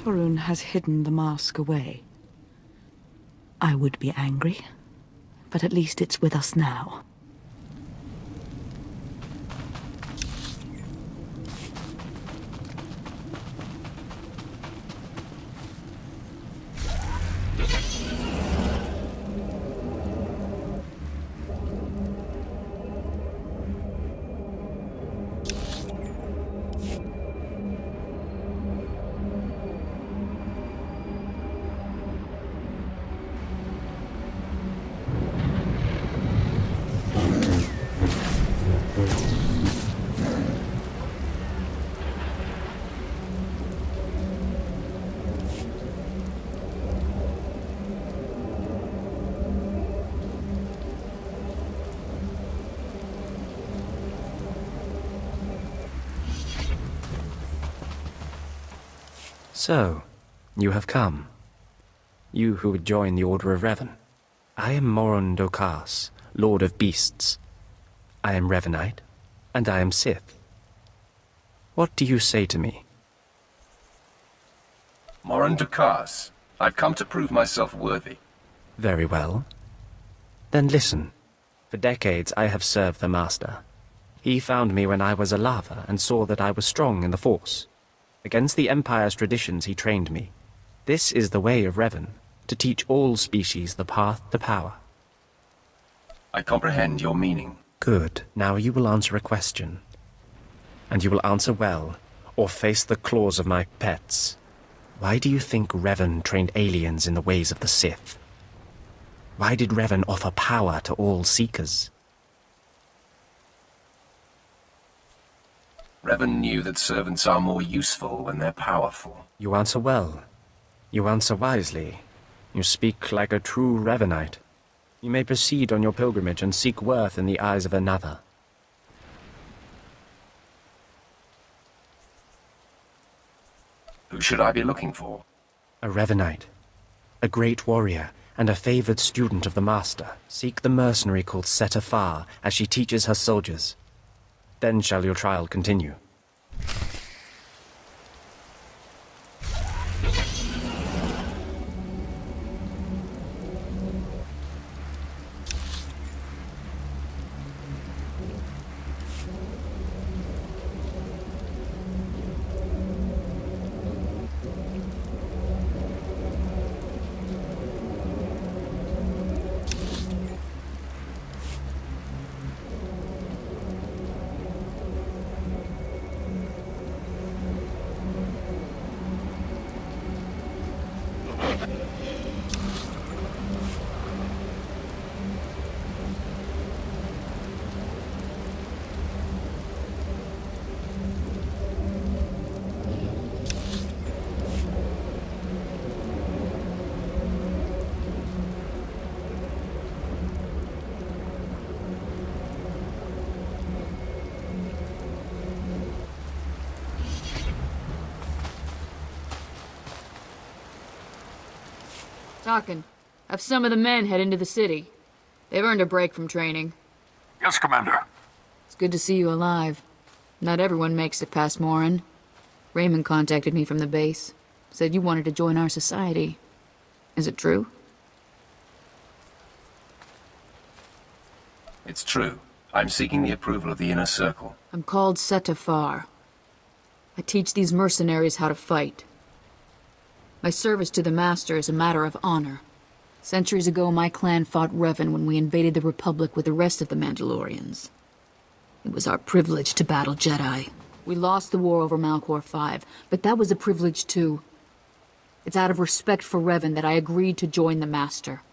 Torun has hidden the mask away. I would be angry, but at least it's with us now. So, you have come. You who would join the Order of Revan. I am Moron Dokas, Lord of Beasts. I am Revanite, and I am Sith. What do you say to me? Moron Dokas, I've come to prove myself worthy. Very well. Then listen. For decades I have served the Master. He found me when I was a lava and saw that I was strong in the Force. Against the Empire's traditions he trained me. This is the way of Revan, to teach all species the path to power. I comprehend your meaning. Good. Now you will answer a question. And you will answer well, or face the claws of my pets. Why do you think Revan trained aliens in the ways of the Sith? Why did Revan offer power to all Seekers? Revan knew that servants are more useful when they're powerful. You answer well. You answer wisely. You speak like a true Revanite. You may proceed on your pilgrimage and seek worth in the eyes of another. Who should I be looking for? A Revanite. A great warrior, and a favored student of the Master. Seek the mercenary called Setafar, as she teaches her soldiers. Then shall your trial continue. Talking. Have some of the men head into the city. They've earned a break from training. Yes, Commander. It's good to see you alive. Not everyone makes it past Morin. Raymond contacted me from the base. Said you wanted to join our society. Is it true? It's true. I'm seeking the approval of the Inner Circle. I'm called Setafar. I teach these mercenaries how to fight. My service to the Master is a matter of honor. Centuries ago, my clan fought Revan when we invaded the Republic with the rest of the Mandalorians. It was our privilege to battle Jedi. We lost the war over Malchor 5, but that was a privilege too. It's out of respect for Revan that I agreed to join the Master.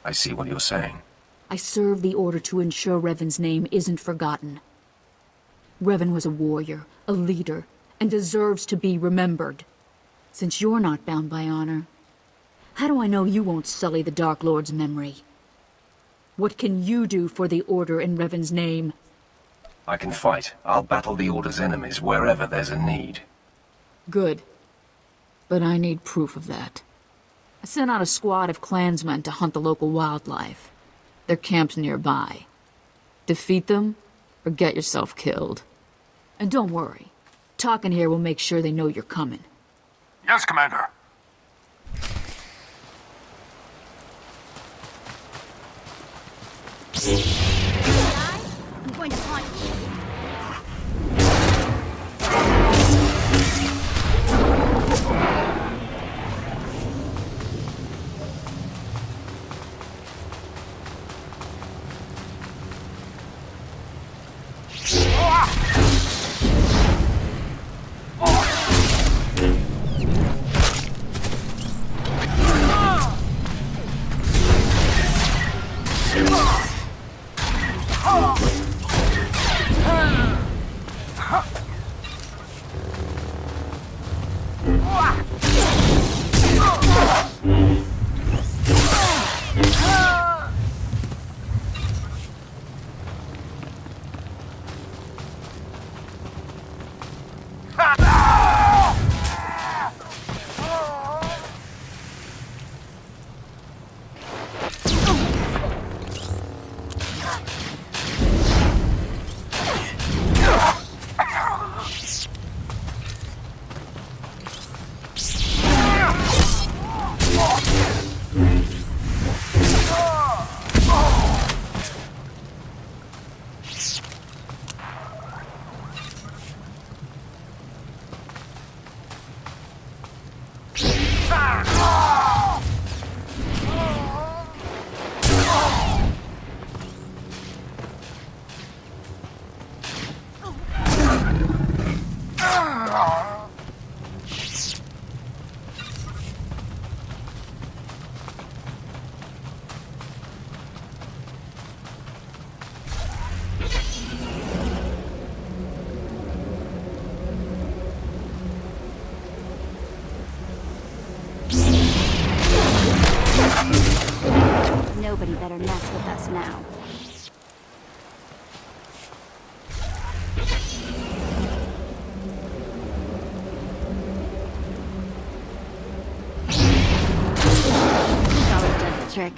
I see what you're saying. I serve the Order to ensure Revan's name isn't forgotten. Revan was a warrior, a leader, and deserves to be remembered. Since you're not bound by honor, how do I know you won't sully the Dark Lord's memory? What can you do for the Order in Revan's name? I can fight. I'll battle the Order's enemies wherever there's a need. Good. But I need proof of that. I sent out a squad of clansmen to hunt the local wildlife. Their camp's nearby. Defeat them, or get yourself killed. And don't worry. Talking here will make sure they know you're coming. Yes, Commander. I'm going to haunt you. Nobody better mess with us now. He's always does the trick.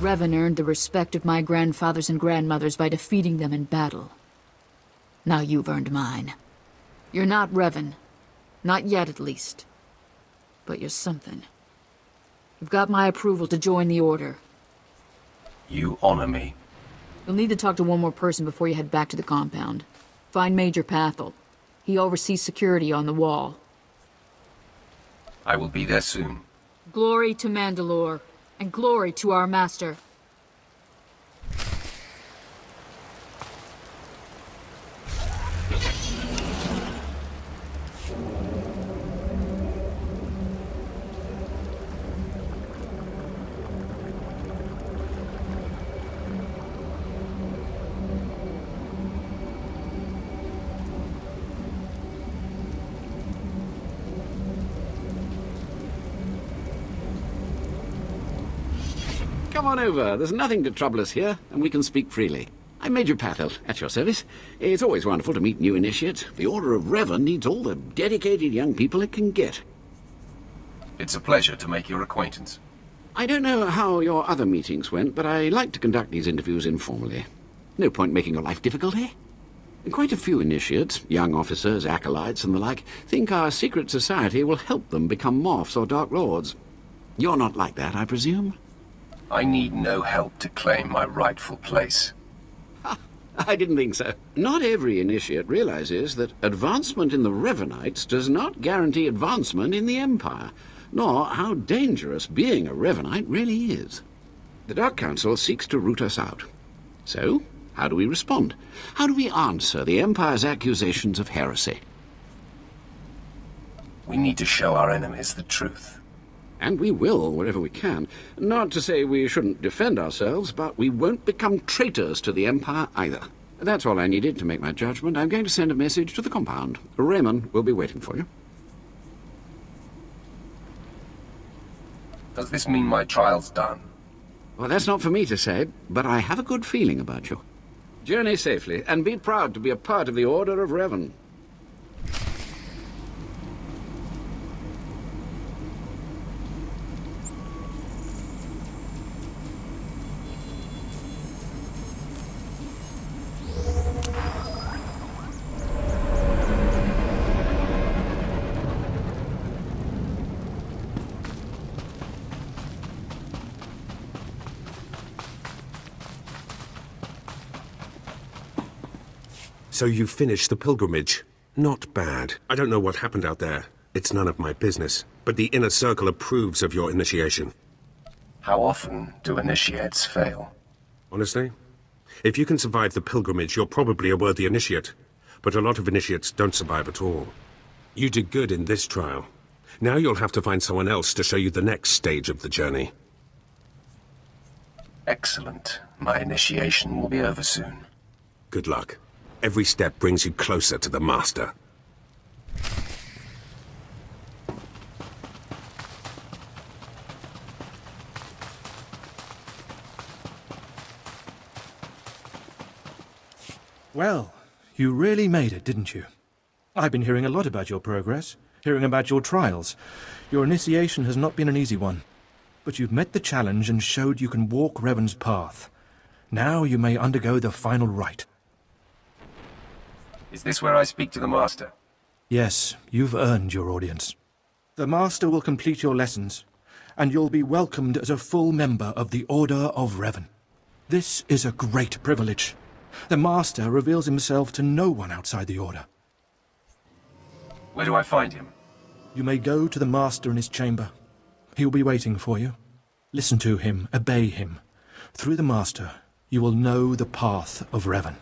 Revan earned the respect of my grandfathers and grandmothers by defeating them in battle. Now you've earned mine. You're not Revan. Not yet, at least. But you're something. You've got my approval to join the Order. You honor me. You'll need to talk to one more person before you head back to the compound. Find Major Pathel. He oversees security on the wall. I will be there soon. Glory to Mandalore, and glory to our master. Come on over. There's nothing to trouble us here, and we can speak freely. I'm Major Pathel, at your service. It's always wonderful to meet new initiates. The Order of Revan needs all the dedicated young people it can get. It's a pleasure to make your acquaintance. I don't know how your other meetings went, but I like to conduct these interviews informally. No point making your life difficult, eh? Quite a few initiates, young officers, acolytes, and the like, think our secret society will help them become Morphs or Dark Lords. You're not like that, I presume? I need no help to claim my rightful place. I didn't think so. Not every initiate realizes that advancement in the Revanites does not guarantee advancement in the Empire, nor how dangerous being a Revanite really is. The Dark Council seeks to root us out. So, how do we respond? How do we answer the Empire's accusations of heresy? We need to show our enemies the truth. And we will, wherever we can. Not to say we shouldn't defend ourselves, but we won't become traitors to the Empire either. That's all I needed to make my judgment. I'm going to send a message to the compound. Raymond will be waiting for you. Does this mean my trial's done? Well, that's not for me to say, but I have a good feeling about you. Journey safely, and be proud to be a part of the Order of Revan. So you finished the pilgrimage. Not bad. I don't know what happened out there. It's none of my business. But the Inner Circle approves of your initiation. How often do initiates fail? Honestly? If you can survive the pilgrimage, you're probably a worthy initiate. But a lot of initiates don't survive at all. You did good in this trial. Now you'll have to find someone else to show you the next stage of the journey. Excellent. My initiation will be over soon. Good luck. Every step brings you closer to the Master. Well, you really made it, didn't you? I've been hearing a lot about your progress, hearing about your trials. Your initiation has not been an easy one, but you've met the challenge and showed you can walk Revan's path. Now you may undergo the final rite. Is this where I speak to the Master? Yes, you've earned your audience. The Master will complete your lessons, and you'll be welcomed as a full member of the Order of Revan. This is a great privilege. The Master reveals himself to no one outside the Order. Where do I find him? You may go to the Master in his chamber. He will be waiting for you. Listen to him, obey him. Through the Master, you will know the path of Revan.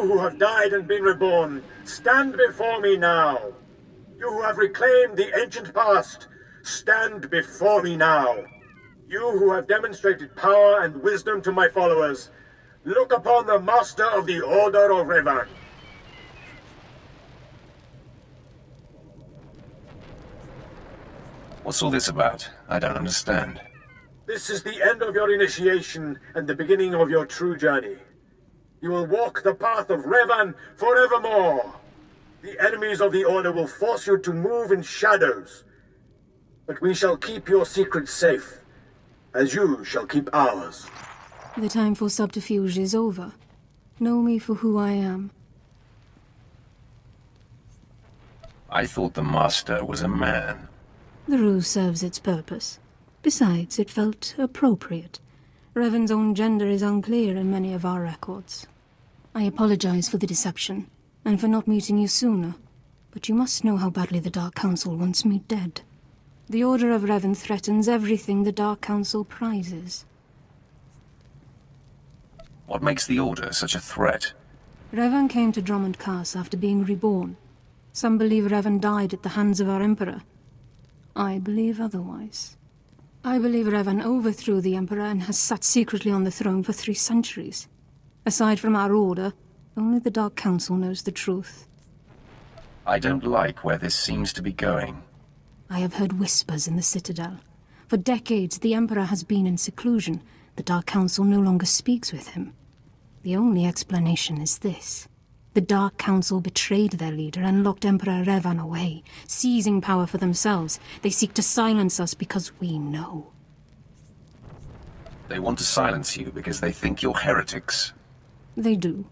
who have died and been reborn, stand before me now. You who have reclaimed the ancient past, stand before me now. You who have demonstrated power and wisdom to my followers, look upon the Master of the Order of Revan. What's all this about? I don't understand. This is the end of your initiation and the beginning of your true journey. You will walk the path of Revan forevermore. The enemies of the Order will force you to move in shadows. But we shall keep your secrets safe, as you shall keep ours. The time for subterfuge is over. Know me for who I am. I thought the Master was a man. The ruse serves its purpose. Besides, it felt appropriate. Revan's own gender is unclear in many of our records. I apologize for the deception, and for not meeting you sooner. But you must know how badly the Dark Council wants me dead. The Order of Revan threatens everything the Dark Council prizes. What makes the Order such a threat? Revan came to Drummond Cass after being reborn. Some believe Revan died at the hands of our Emperor. I believe otherwise. I believe Revan overthrew the Emperor and has sat secretly on the throne for 3 centuries. Aside from our Order, only the Dark Council knows the truth. I don't like where this seems to be going. I have heard whispers in the Citadel. For decades, the Emperor has been in seclusion. The Dark Council no longer speaks with him. The only explanation is this. The Dark Council betrayed their leader and locked Emperor Revan away, seizing power for themselves. They seek to silence us because we know. They want to silence you because they think you're heretics. They do.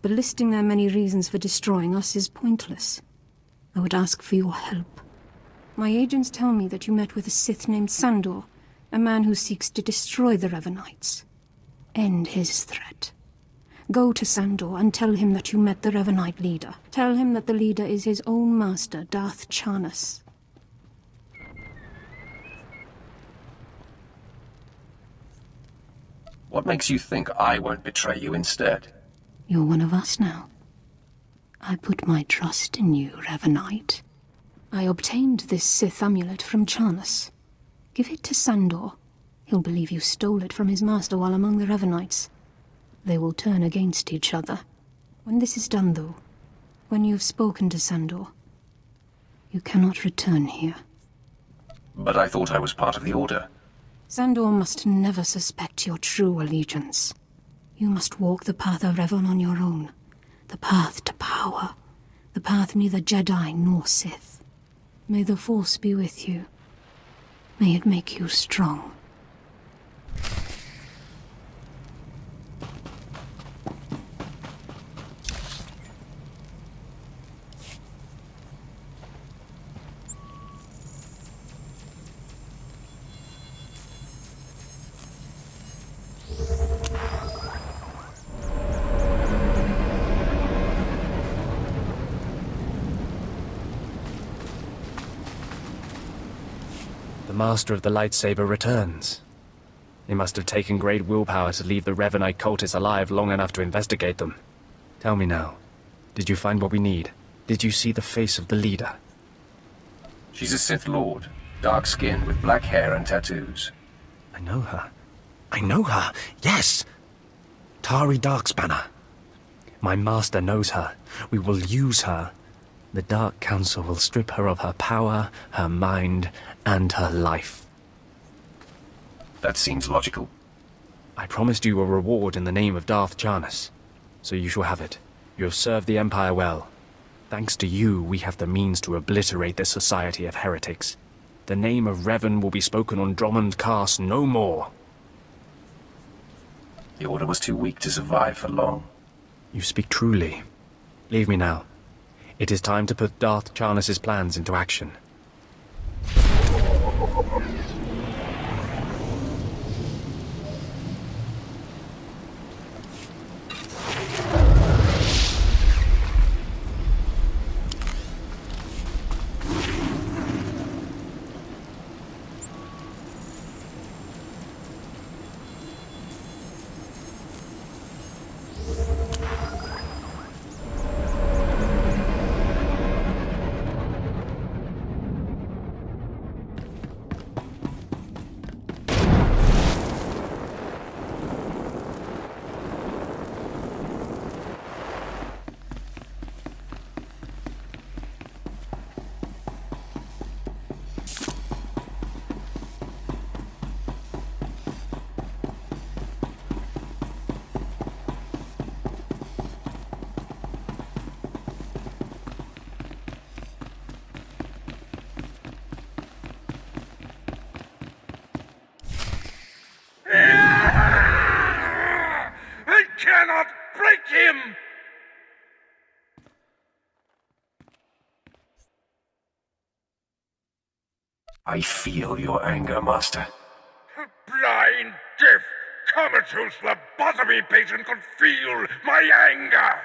But listing their many reasons for destroying us is pointless. I would ask for your help. My agents tell me that you met with a Sith named Sandor, a man who seeks to destroy the Revanites. End his threat. Go to Sandor and tell him that you met the Revanite leader. Tell him that the leader is his own master, Darth Charnas. What makes you think I won't betray you instead? You're one of us now. I put my trust in you, Revanite. I obtained this Sith amulet from Charnas. Give it to Sandor. He'll believe you stole it from his master while among the Revanites. They will turn against each other. When this is done, though, when you've spoken to Sandor, you cannot return here. But I thought I was part of the Order. Sandor must never suspect your true allegiance. You must walk the path of Revan on your own. The path to power. The path neither Jedi nor Sith. May the Force be with you. May it make you strong. The Master of the Lightsaber returns. He must have taken great willpower to leave the Revanite cultists alive long enough to investigate them. Tell me now, did you find what we need? Did you see the face of the leader? She's a Sith Lord, dark skin with black hair and tattoos. I know her. I know her, yes! Tari Darkspanner. My master knows her. We will use her. The Dark Council will strip her of her power, her mind, and her life. That seems logical. I promised you a reward in the name of Darth Charnas, so you shall have it. You have served the Empire well. Thanks to you, we have the means to obliterate this society of heretics. The name of Revan will be spoken on Drummond Cass no more. The Order was too weak to survive for long. You speak truly. Leave me now. It is time to put Darth Charnas' plans into action. I feel your anger, Master. Blind, deaf, comatose, lobotomy patient could feel my anger!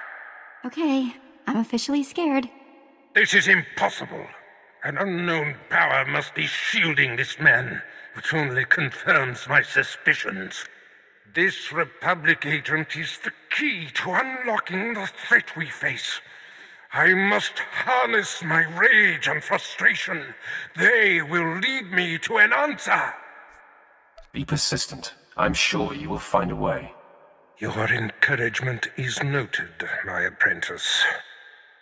Okay, I'm officially scared. This is impossible. An unknown power must be shielding this man, which only confirms my suspicions. This Republic agent is the key to unlocking the threat we face. I must harness my rage and frustration. They will lead me to an answer. Be persistent. I'm sure you will find a way. Your encouragement is noted, my apprentice.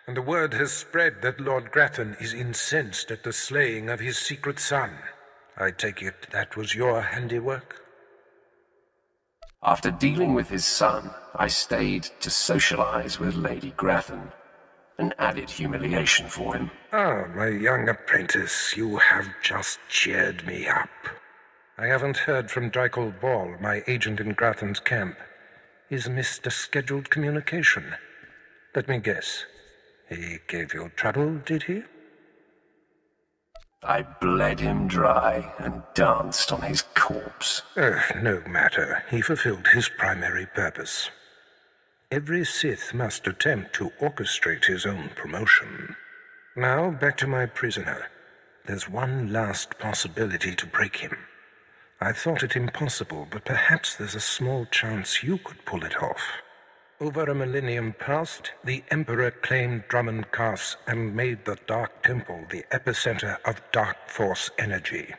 And the word has spread that Lord Grathan is incensed at the slaying of his secret son. I take it that was your handiwork? After dealing with his son, I stayed to socialize with Lady Grathan. An added humiliation for him. Ah, my young apprentice, you have just cheered me up. I haven't heard from Dreikel Ball, my agent in Grathan's camp. He's missed a scheduled communication. Let me guess. He gave you trouble, did he? I bled him dry and danced on his corpse. No matter. He fulfilled his primary purpose. Every Sith must attempt to orchestrate his own promotion. Now, back to my prisoner. There's one last possibility to break him. I thought it impossible, but perhaps there's a small chance you could pull it off. Over a millennium past, the Emperor claimed Drummond Cass and made the Dark Temple the epicenter of Dark Force energy.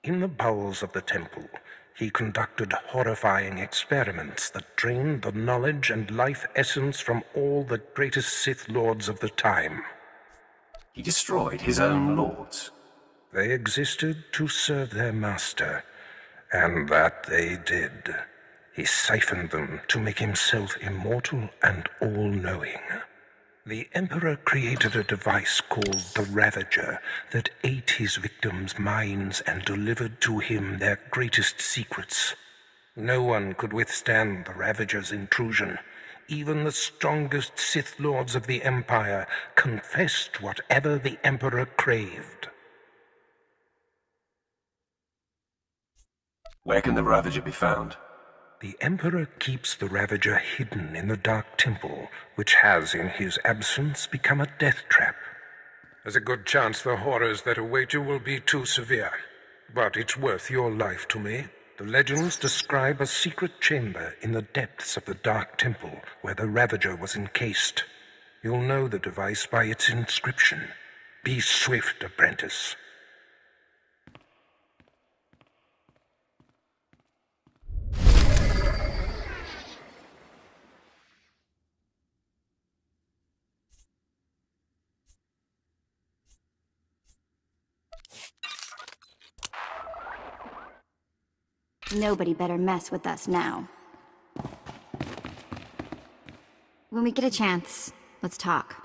In the bowels of the temple, he conducted horrifying experiments that drained the knowledge and life essence from all the greatest Sith lords of the time. He destroyed his own lords. They existed to serve their master, and that they did. He siphoned them to make himself immortal and all-knowing. The Emperor created a device called the Ravager that ate his victims' minds and delivered to him their greatest secrets. No one could withstand the Ravager's intrusion. Even the strongest Sith lords of the Empire confessed whatever the Emperor craved. Where can the Ravager be found? The Emperor keeps the Ravager hidden in the Dark Temple, which has, in his absence, become a death trap. There's a good chance the horrors that await you will be too severe, but it's worth your life to me. The legends describe a secret chamber in the depths of the Dark Temple where the Ravager was encased. You'll know the device by its inscription. Be swift, apprentice. Nobody better mess with us now. When we get a chance, let's talk.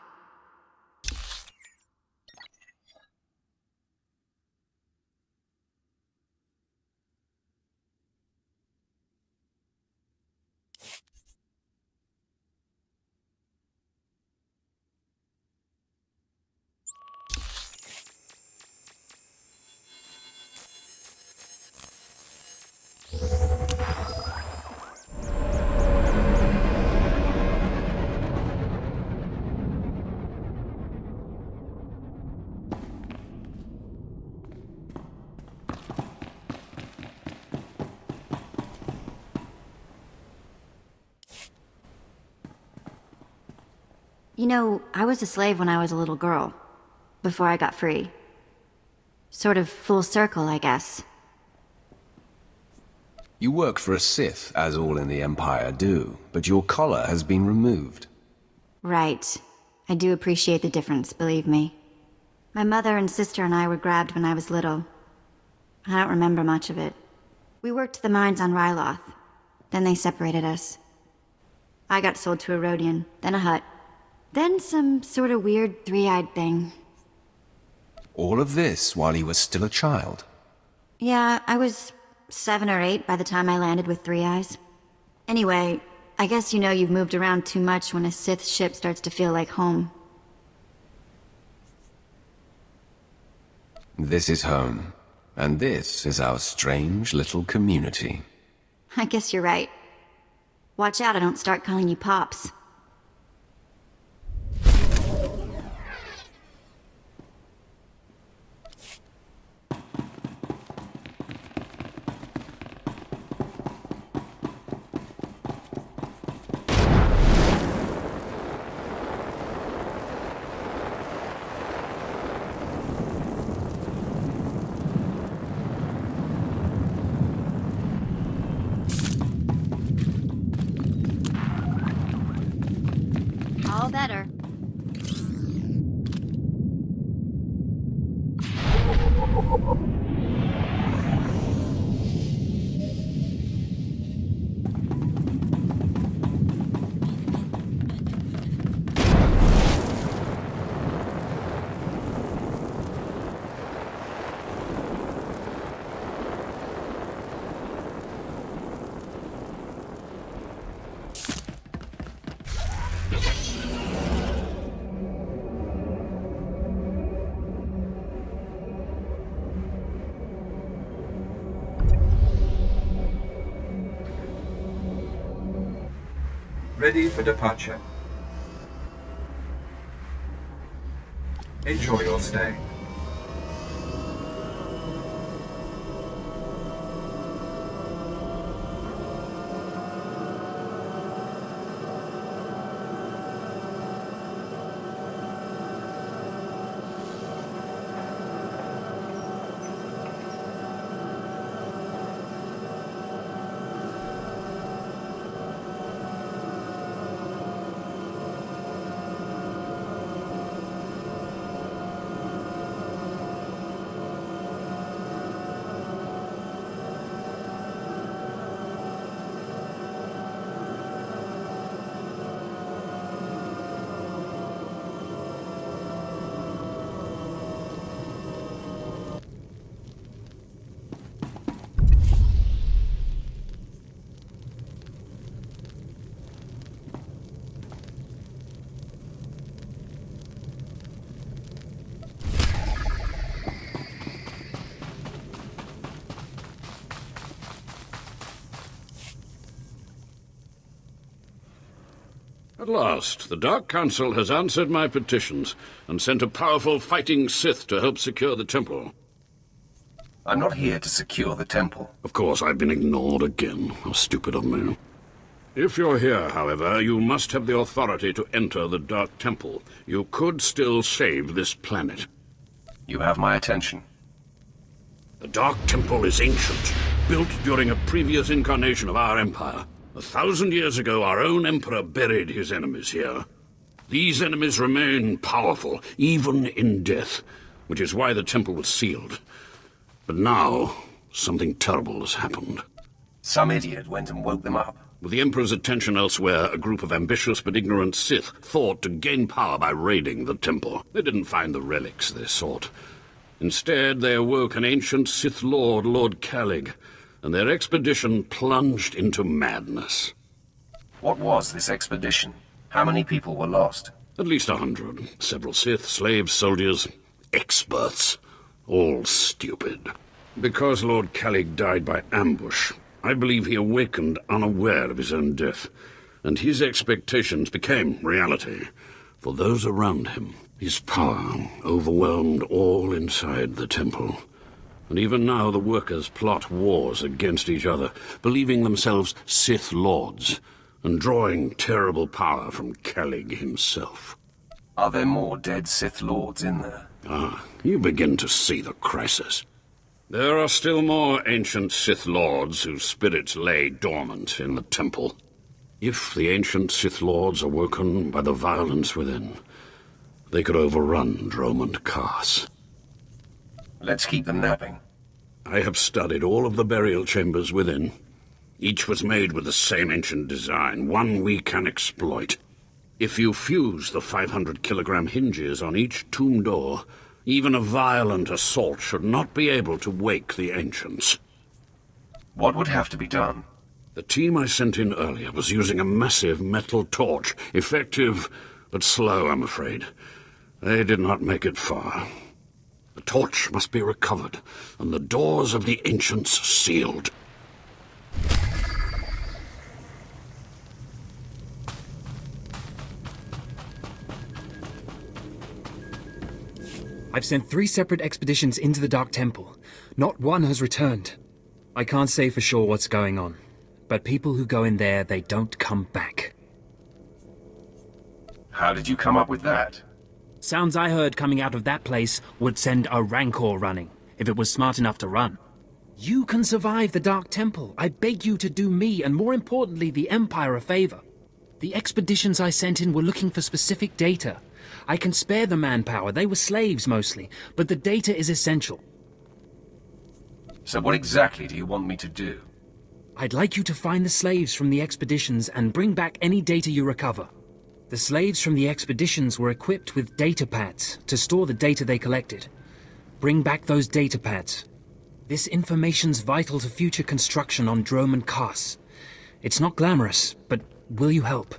You know, I was a slave when I was a little girl, before I got free. Sort of full circle, I guess. You work for a Sith, as all in the Empire do, but your collar has been removed. Right. I do appreciate the difference, believe me. My mother and sister and I were grabbed when I was little. I don't remember much of it. We worked the mines on Ryloth. Then they separated us. I got sold to a Rhodian, then a Hutt. Then some sort of weird three-eyed thing. All of this while he was still a child? Yeah, I was 7 or 8 by the time I landed with 3 eyes. Anyway, I guess you know you've moved around too much when a Sith ship starts to feel like home. This is home, and this is our strange little community. I guess you're right. Watch out I don't start calling you Pops. All better. Ready for departure. Enjoy your stay. At last, the Dark Council has answered my petitions and sent a powerful fighting Sith to help secure the temple. I'm not here to secure the temple. Of course, I've been ignored again. How stupid of me. If you're here, however, you must have the authority to enter the Dark Temple. You could still save this planet. You have my attention. The Dark Temple is ancient, built during a previous incarnation of our Empire. 1,000 years ago, our own Emperor buried his enemies here. These enemies remain powerful, even in death, which is why the temple was sealed. But now, something terrible has happened. Some idiot went and woke them up. With the Emperor's attention elsewhere, a group of ambitious but ignorant Sith thought to gain power by raiding the temple. They didn't find the relics they sought. Instead, they awoke an ancient Sith Lord, Lord Calig, and their expedition plunged into madness. What was this expedition? How many people were lost? At least 100. Several Sith, slaves, soldiers, experts. All stupid. Because Lord Calig died by ambush, I believe he awakened unaware of his own death, and his expectations became reality. For those around him, his power overwhelmed all inside the temple. And even now the workers plot wars against each other, believing themselves Sith Lords, and drawing terrible power from Calig himself. Are there more dead Sith Lords in there? Ah, you begin to see the crisis. There are still more ancient Sith Lords whose spirits lay dormant in the temple. If the ancient Sith Lords are woken by the violence within, they could overrun Dromund Kaas. Let's keep them napping. I have studied all of the burial chambers within. Each was made with the same ancient design, one we can exploit. If you fuse the 500-kilogram hinges on each tomb door, even a violent assault should not be able to wake the ancients. What would have to be done? The team I sent in earlier was using a massive metal torch. Effective, but slow, I'm afraid. They did not make it far. The torch must be recovered, and the doors of the ancients sealed. I've sent 3 separate expeditions into the Dark Temple. Not one has returned. I can't say for sure what's going on, but people who go in there, they don't come back. How did you come up with that? Sounds I heard coming out of that place would send a Rancor running, if it was smart enough to run. You can survive the Dark Temple. I beg you to do me, and more importantly, the Empire a favor. The expeditions I sent in were looking for specific data. I can spare the manpower, they were slaves mostly, but the data is essential. So what exactly do you want me to do? I'd like you to find the slaves from the expeditions and bring back any data you recover. The slaves from the expeditions were equipped with data pads to store the data they collected. Bring back those data pads. This information's vital to future construction on Drome and Kars. It's not glamorous, but will you help?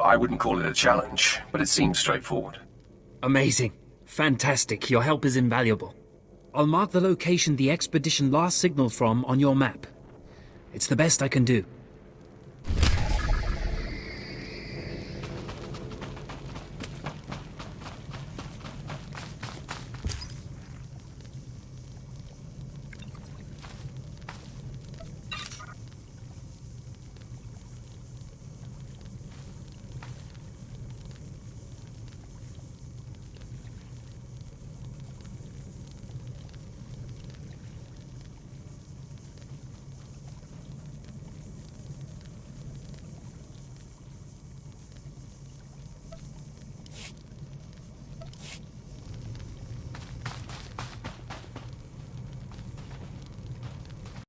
I wouldn't call it a challenge, but it seems straightforward. Amazing. Fantastic. Your help is invaluable. I'll mark the location the expedition last signaled from on your map. It's the best I can do.